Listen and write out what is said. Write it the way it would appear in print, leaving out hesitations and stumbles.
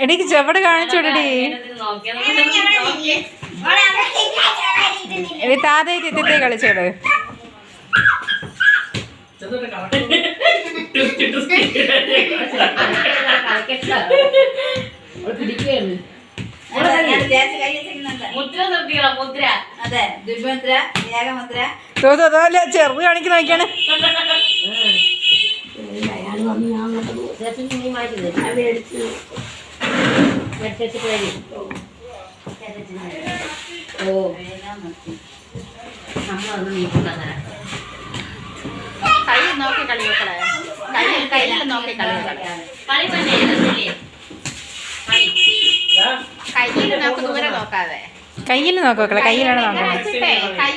എടിക്ക് ചെവട് കാണിച്ചോടടി. എടി താതേ തിത്തേ കളിച്ചോട്. ചെറുത് കാണിക്കുന്ന നോക്കിയാണ്. കൈ നോക്കി കളി വെക്കണേ. കയ്യിൽ നോക്കി കളി കയ്യിൽ നോക്ക്, ദൂരെ നോക്കാതെ. കയ്യിൽ നോക്കോക്കളെ, കയ്യിലാണ് നോക്കുന്നത്. കൈ